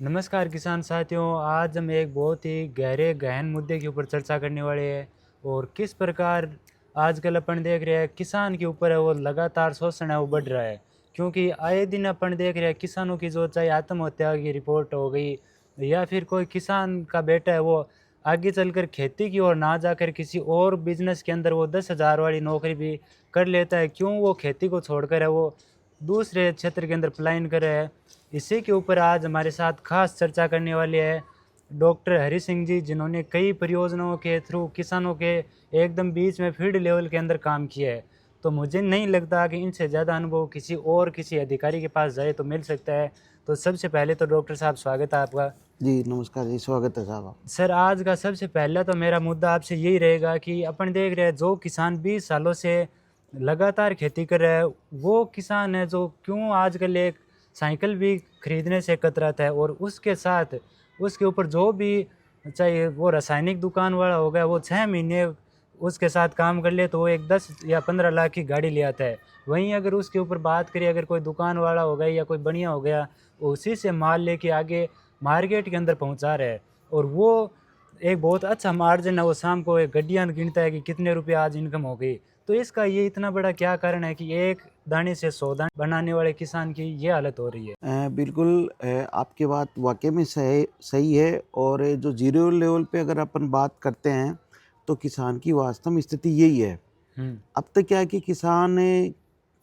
नमस्कार किसान साथियों। आज हम एक बहुत ही गहरे गहन मुद्दे के ऊपर चर्चा करने वाले हैं और किस प्रकार आजकल अपन देख रहे हैं किसान के ऊपर है वो लगातार शोषण है वो बढ़ रहा है। क्योंकि आए दिन अपन देख रहे हैं किसानों की जो चाहे आत्महत्या की रिपोर्ट हो गई या फिर कोई किसान का बेटा है वो आगे चलकर खेती की ओर ना जाकर किसी और बिजनेस के अंदर वो 10,000 वाली नौकरी भी कर लेता है। क्यों वो खेती को छोड़कर है वो दूसरे क्षेत्र के अंदर पलायन कर रहा है। इसी के ऊपर आज हमारे साथ खास चर्चा करने वाले हैं डॉक्टर हरि सिंह जी, जिन्होंने कई परियोजनाओं के थ्रू किसानों के एकदम बीच में फील्ड लेवल के अंदर काम किया है। तो मुझे नहीं लगता कि इनसे ज़्यादा अनुभव किसी अधिकारी के पास जाए तो मिल सकता है। तो सबसे पहले तो डॉक्टर साहब स्वागत है आपका। जी, नमस्कार जी, स्वागत है साहब आप। सर, आज का सबसे पहला तो मेरा मुद्दा आपसे यही रहेगा कि अपन देख रहे हैं जो किसान 20 सालों से लगातार खेती कर रहा है, वो किसान है जो क्यों आजकल एक साइकिल भी खरीदने से कतराता है और उसके साथ उसके ऊपर जो भी चाहे वो रासायनिक दुकान वाला हो गया वो 6 महीने उसके साथ काम कर ले तो वो एक 10 या 15 लाख की गाड़ी ले आता है। वहीं अगर उसके ऊपर बात करें, अगर कोई दुकान वाला हो गया या कोई बढ़िया हो गया, उसी से माल लेके आगे मार्केट के अंदर पहुंचा रहा है और वो एक बहुत अच्छा मार्जिन है। वो शाम को एक गड्डियाँ गिनता है कि कितने रुपए आज इनकम हो गई। तो इसका ये इतना बड़ा क्या कारण है कि एक दाने से 100 दाने बनाने वाले किसान की ये हालत हो रही है? बिल्कुल, आपकी बात वाक़ई में सही सही है। और जो ज़ीरो लेवल पे अगर अपन बात करते हैं, तो किसान की वास्तव में स्थिति यही है। हुँ। अब तक क्या है कि किसान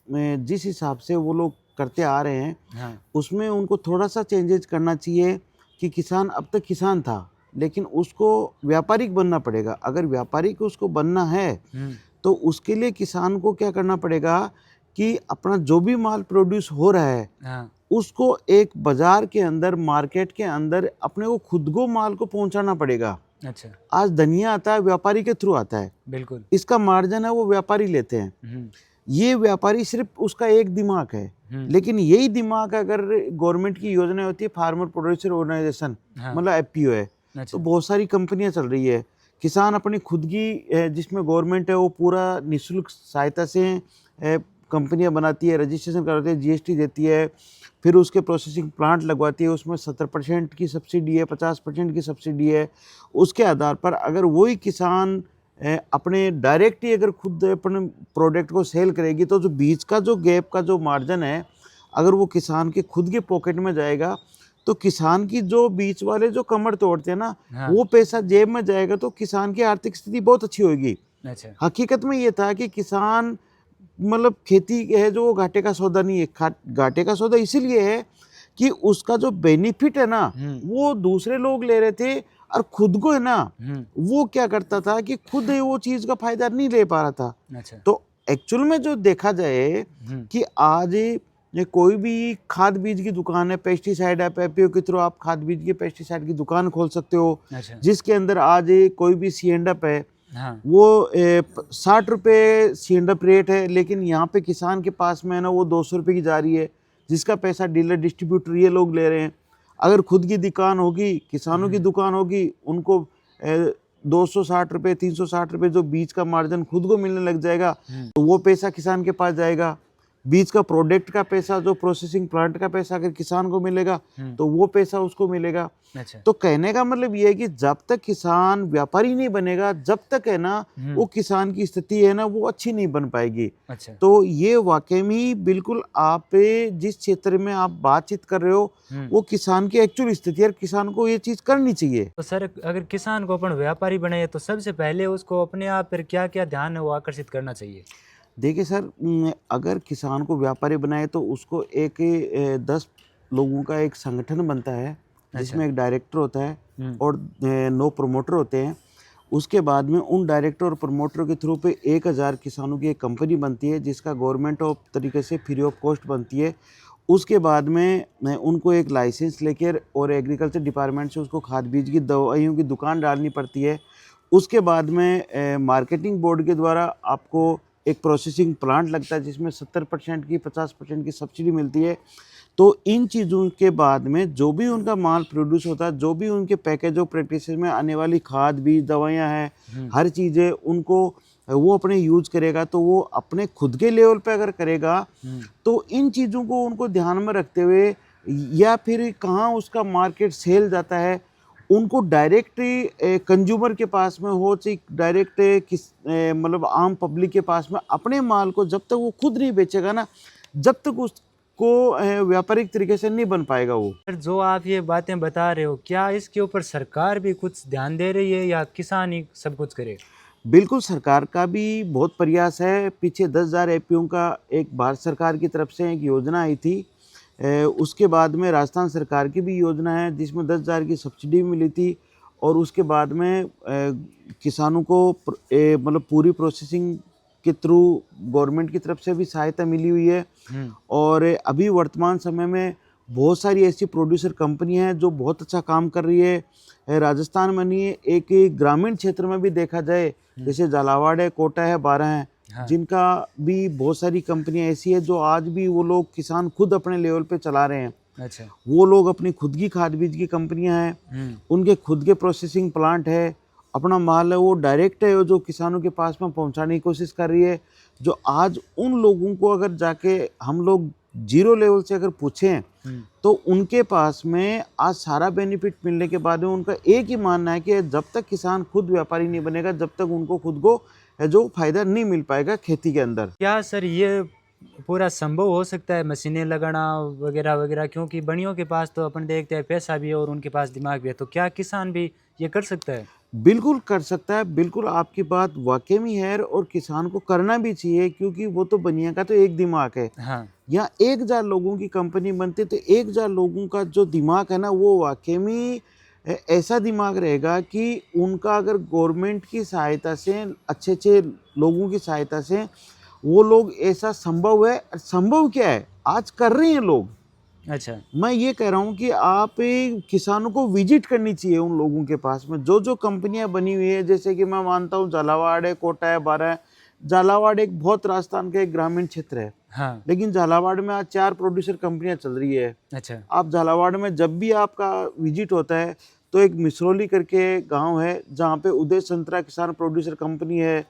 जिस हिसाब से वो लोग करते आ रहे हैं, हाँ। उसमें उनको थोड़ा-सा चेंजेज़ करना चाहिए कि किसान अब तक किसान था, लेकिन उसको व्यापारिक बनना पड़ेगा। अगर व्यापारिक उसको बनना है, हुँ। तो उसके लिए किसान को क्या करना पड़ेगा कि अपना जो भी माल प्रोड्यूस हो रहा है, हाँ। उसको एक बाजार के अंदर, मार्केट के अंदर अपने को खुद को माल को पहुंचाना पड़ेगा। अच्छा। आज धनिया आता है व्यापारी के थ्रू आता है, बिल्कुल। इसका मार्जिन है वो व्यापारी लेते हैं। हुँ। ये व्यापारी सिर्फ उसका एक दिमाग है, हुँ। लेकिन यही दिमाग अगर गवर्नमेंट की योजना होती है, फार्मर प्रोड्यूसर ऑर्गेनाइजेशन, हाँ। मतलब एफपीओ है, तो अच्छा। बहुत सारी कंपनियां चल रही है। किसान अपनी खुद की जिसमें गवर्नमेंट है वो पूरा निःशुल्क सहायता से कंपनियां बनाती है, रजिस्ट्रेशन कराती है, जीएसटी देती है, फिर उसके प्रोसेसिंग प्लांट लगवाती है, उसमें 70% की सब्सिडी है, 50% की सब्सिडी है। उसके आधार पर अगर वही किसान अपने डायरेक्ट ही अगर खुद अपने प्रोडक्ट को सेल करेगी, तो जो बीच का जो गैप का जो मार्जिन है, अगर वो किसान के खुद के पॉकेट में जाएगा, तो किसान की जो बीच वाले जो कमर तोड़ते हैं ना, हाँ। वो पैसा जेब में जाएगा, तो किसान की आर्थिक स्थिति बहुत अच्छी होगी। अच्छा। हकीकत में ये था कि किसान मतलब खेती है जो वो घाटे का सौदा नहीं है। घाटे का सौदा इसीलिए है कि उसका जो बेनिफिट है ना, हुँ। वो दूसरे लोग ले रहे थे, और खुद को है ना, हुँ। वो क्या करता था कि खुद वो चीज़ का फायदा नहीं ले पा रहा था। अच्छा। तो एक्चुअल में जो देखा जाए हुँ। कि आज ये कोई भी खाद बीज की दुकान है, पेस्टिसाइड है, एपीओ के थ्रू आप खाद बीज की पेस्टिसाइड की दुकान खोल सकते हो, अच्छा। जिसके अंदर आज कोई भी सीएंडअप है, हाँ। वो 60 रुपये सीएंडअप रेट है, लेकिन यहाँ पे किसान के पास में है ना वो 200 रुपये की जा रही है, जिसका पैसा डीलर डिस्ट्रीब्यूटर ये लोग ले रहे हैं। अगर खुद की दुकान होगी, किसानों की हुँ। दुकान होगी, उनको 260 रुपये, 360 रुपये जो बीज का मार्जिन खुद को मिलने लग जाएगा, हुँ। तो वो पैसा किसान के पास जाएगा। बीज का प्रोडक्ट का पैसा, जो प्रोसेसिंग प्लांट का पैसा अगर किसान को मिलेगा, हुँ। तो वो पैसा उसको मिलेगा। अच्छा। तो कहने का मतलब ये है कि जब तक किसान व्यापारी नहीं बनेगा, जब तक है ना हुँ। वो किसान की स्थिति है ना वो अच्छी नहीं बन पाएगी। अच्छा। तो ये वाकई में बिल्कुल आप जिस क्षेत्र में आप बातचीत कर रहे हो, हुँ। वो किसान की एक्चुअल स्थिति है, और किसान को ये चीज़ करनी चाहिए। तो सर, अगर किसान को अपन व्यापारी बनाए तो सबसे पहले उसको अपने आप पर क्या-क्या ध्यान है वो आकर्षित करना चाहिए? देखिए सर, अगर किसान को व्यापारी बनाए तो उसको एक 10 लोगों का एक संगठन बनता है, अच्छा। जिसमें एक डायरेक्टर होता है हुँ। और 9 प्रमोटर होते हैं। उसके बाद में उन डायरेक्टर और प्रमोटर के थ्रू पे 1000 किसानों की एक कंपनी बनती है, जिसका गवर्नमेंट ऑफ तरीके से फ्री ऑफ कॉस्ट बनती है। उसके बाद में उनको एक लाइसेंस लेकर और एग्रीकल्चर डिपार्टमेंट से उसको खाद बीज की दवाइयों की दुकान डालनी पड़ती है। उसके बाद में मार्केटिंग बोर्ड के द्वारा आपको एक प्रोसेसिंग प्लांट लगता है, जिसमें 70% की 50% की सब्सिडी मिलती है। तो इन चीज़ों के बाद में जो भी उनका माल प्रोड्यूस होता है, जो भी उनके पैकेज ऑफ प्रैक्टिसेस में आने वाली खाद बीज दवाइयाँ हैं, हुँ। हर चीज़ें उनको वो अपने यूज़ करेगा। तो वो अपने खुद के लेवल पे अगर करेगा, हुँ। तो इन चीज़ों को उनको ध्यान में रखते हुए या फिर कहाँ उसका मार्केट सेल जाता है, उनको डायरेक्ट कंज्यूमर के पास में हो चाहे डायरेक्ट मतलब आम पब्लिक के पास में, अपने माल को जब तक वो खुद नहीं बेचेगा ना, जब तक उसको व्यापारिक तरीके से नहीं बन पाएगा वो। सर जो आप ये बातें बता रहे हो, क्या इसके ऊपर सरकार भी कुछ ध्यान दे रही है या किसान ही सब कुछ करे? बिल्कुल, सरकार का भी बहुत प्रयास है। पीछे 10,000 एपीओ का एक भारत सरकार की तरफ से एक योजना आई थी। उसके बाद में राजस्थान सरकार की भी योजना है जिसमें 10,000 की सब्सिडी मिली थी, और उसके बाद में किसानों को मतलब पूरी प्रोसेसिंग के थ्रू गवर्नमेंट की तरफ से भी सहायता मिली हुई है। और अभी वर्तमान समय में बहुत सारी ऐसी प्रोड्यूसर कंपनी हैं जो बहुत अच्छा काम कर रही है। राजस्थान में नहीं, एक ग्रामीण क्षेत्र में भी देखा जाए, जैसे झालावाड़ है, कोटा है, बारां है, हाँ। जिनका भी बहुत सारी कंपनियां ऐसी है जो आज भी वो लोग किसान खुद अपने लेवल पे चला रहे हैं। अच्छा। वो लोग अपनी खुद की खाद बीज की कंपनियां हैं, उनके खुद के प्रोसेसिंग प्लांट है, अपना माल है वो डायरेक्ट है जो किसानों के पास में पहुंचाने की कोशिश कर रही है। जो आज उन लोगों को अगर जाके हम लोग जीरो लेवल से अगर पूछें, तो उनके पास में आज सारा बेनिफिट मिलने के बाद में उनका एक ही मानना है कि जब तक किसान खुद व्यापारी नहीं बनेगा, जब तक उनको खुद को जो फायदा नहीं मिल पाएगा खेती के अंदर। क्या सर ये पूरा संभव हो सकता है मशीनें लगाना वगैरह वगैरह, क्योंकि बनियों के पास तो अपन देखते हैं पैसा भी है और उनके पास दिमाग भी है, तो क्या किसान भी ये कर सकता है? बिल्कुल कर सकता है, बिल्कुल आपकी बात वाकई में है, और किसान को करना भी चाहिए, क्योंकि वो तो बनिया का तो एक दिमाग है। हाँ। यहाँ 1,000 लोगों की कंपनी बनती है, तो 1,000 लोगों का जो दिमाग है ना, वो वाकई में ऐसा दिमाग रहेगा कि उनका अगर गवर्नमेंट की सहायता से, अच्छे अच्छे लोगों की सहायता से, वो लोग ऐसा संभव है। संभव क्या है, आज कर रहे हैं लोग। अच्छा। मैं ये कह रहा हूँ कि आप किसानों को विजिट करनी चाहिए उन लोगों के पास में जो जो कंपनियां बनी हुई है। जैसे कि मैं मानता हूँ झालावाड़ है, कोटा है, बारां है। झालावाड़ एक बहुत राजस्थान का एक ग्रामीण क्षेत्र है, हाँ। लेकिन झालावाड़ में आज 4 प्रोड्यूसर कंपनियां चल रही है। अच्छा। आप झालावाड़ में जब भी आपका विजिट होता है, तो एक मिसरौली करके गांव है जहां पे उदय संतरा किसान प्रोड्यूसर कंपनी है।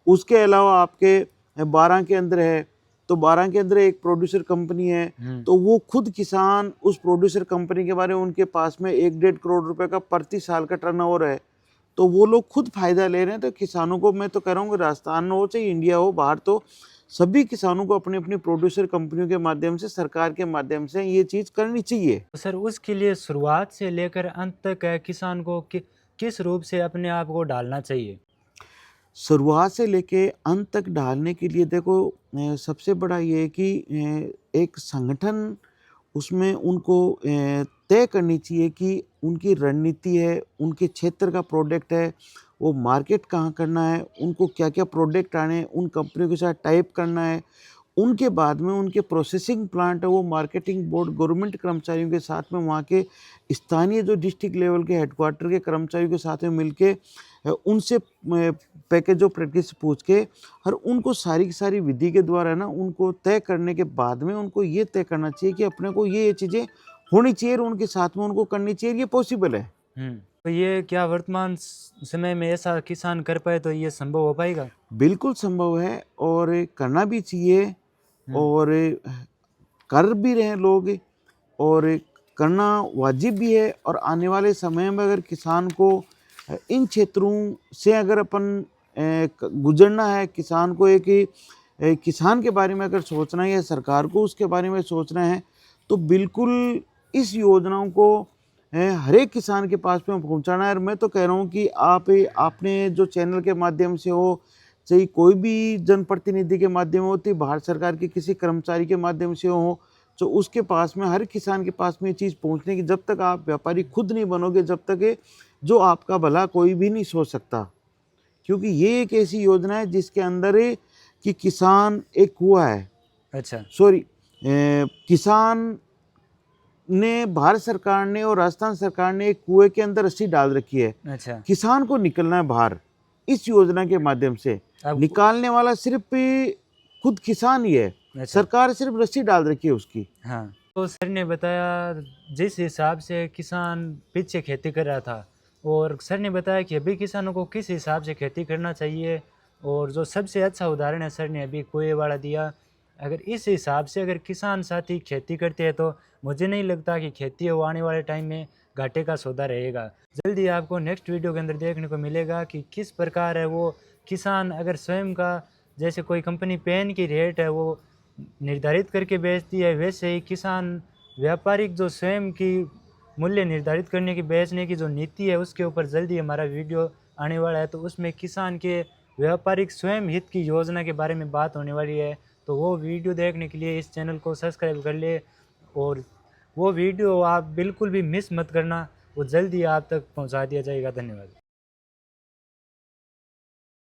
उसके अलावा आपके बारां के अंदर है, तो बारां के अंदर एक प्रोड्यूसर कंपनी है, तो वो खुद किसान उस प्रोड्यूसर कंपनी के बारे में, उनके पास में 1-1.5 करोड़ रुपए का प्रति साल का टर्नओवर है, तो वो लोग खुद फायदा ले रहे हैं। तो किसानों को मैं तो कह रहा हूँ कि राजस्थान हो चाहे इंडिया हो, बाहर, तो सभी किसानों को अपनी अपनी प्रोड्यूसर कंपनियों के माध्यम से, सरकार के माध्यम से ये चीज़ करनी चाहिए। तो सर उसके लिए शुरुआत से लेकर अंत तक है किसान को किस रूप से अपने आप को ढालना चाहिए? शुरुआत से लेके अंत तक ढालने के लिए देखो, सबसे बड़ा ये है कि एक संगठन, उसमें उनको तय करनी चाहिए कि उनकी रणनीति है, उनके क्षेत्र का प्रोडक्ट है, वो मार्केट कहाँ करना है, उनको क्या क्या प्रोडक्ट आने हैं, उन कंपनियों के साथ टाइप करना है। उनके बाद में उनके प्रोसेसिंग प्लांट है, वो मार्केटिंग बोर्ड गवर्नमेंट कर्मचारियों के साथ में, वहाँ के स्थानीय जो डिस्ट्रिक्ट लेवल के हेडक्वार्टर के कर्मचारियों के साथ में मिलके उनसे पैकेज ऑफ प्रैक्टिस पूछ के, और उनको सारी की सारी विधि के द्वारा ना, उनको तय करने के बाद में उनको ये तय करना चाहिए कि अपने को ये चीज़ें होनी चाहिए, और उनके साथ में उनको करनी चाहिए, ये पॉसिबल है। तो ये क्या वर्तमान समय में ऐसा किसान कर पाए तो ये संभव हो पाएगा? बिल्कुल संभव है, और करना भी चाहिए, और कर भी रहे हैं लोग, और करना वाजिब भी है। और आने वाले समय में अगर किसान को इन क्षेत्रों से अगर अपन गुजरना है, किसान को एक किसान के बारे में अगर सोचना है, या सरकार को उसके बारे में सोचना है, तो बिल्कुल इस योजनाओं को हर एक किसान के पास में पहुंचाना है। और मैं तो कह रहा हूं कि आपने जो चैनल के माध्यम से हो, चाहे कोई भी जनप्रतिनिधि के माध्यम हो, तो भारत सरकार के किसी कर्मचारी के माध्यम से हो, तो उसके पास में, हर किसान के पास में ये चीज़ पहुंचने की, जब तक आप व्यापारी खुद नहीं बनोगे, जब तक जो आपका भला कोई भी नहीं सोच सकता। क्योंकि ये एक ऐसी योजना है जिसके अंदर कि किसान एक कुआं है। अच्छा। सॉरी, किसान ने, भारत सरकार ने और राजस्थान सरकार ने एक कुएं के अंदर रस्सी डाल रखी है। अच्छा। किसान को निकलना है बाहर इस योजना के माध्यम से। अब निकालने वाला सिर्फ खुद किसान ही है। अच्छा। सरकार सिर्फ रस्सी डाल रखी है उसकी। हाँ, तो सर ने बताया जिस हिसाब से किसान पीछे खेती कर रहा था, और सर ने बताया कि अभी किसानों को किस हिसाब से खेती करना चाहिए, और जो सबसे अच्छा उदाहरण है सर ने अभी कुएं वाला दिया, अगर इस हिसाब से अगर किसान साथी खेती करते हैं तो मुझे नहीं लगता कि खेती है वो आने वाले टाइम में घाटे का सौदा रहेगा। जल्दी आपको नेक्स्ट वीडियो के अंदर देखने को मिलेगा कि किस प्रकार है वो किसान अगर स्वयं का, जैसे कोई कंपनी पेन की रेट है वो निर्धारित करके बेचती है, वैसे ही किसान व्यापारिक जो स्वयं की मूल्य निर्धारित करने की, बेचने की जो नीति है उसके ऊपर जल्दी हमारा वीडियो आने वाला है। तो उसमें किसान के व्यापारिक स्वयं हित की योजना के बारे में बात होने वाली है। तो वो वीडियो देखने के लिए इस चैनल को सब्सक्राइब कर ले, और वो वीडियो आप बिल्कुल भी मिस मत करना, वो जल्दी आप तक पहुंचा दिया जाएगा। धन्यवाद।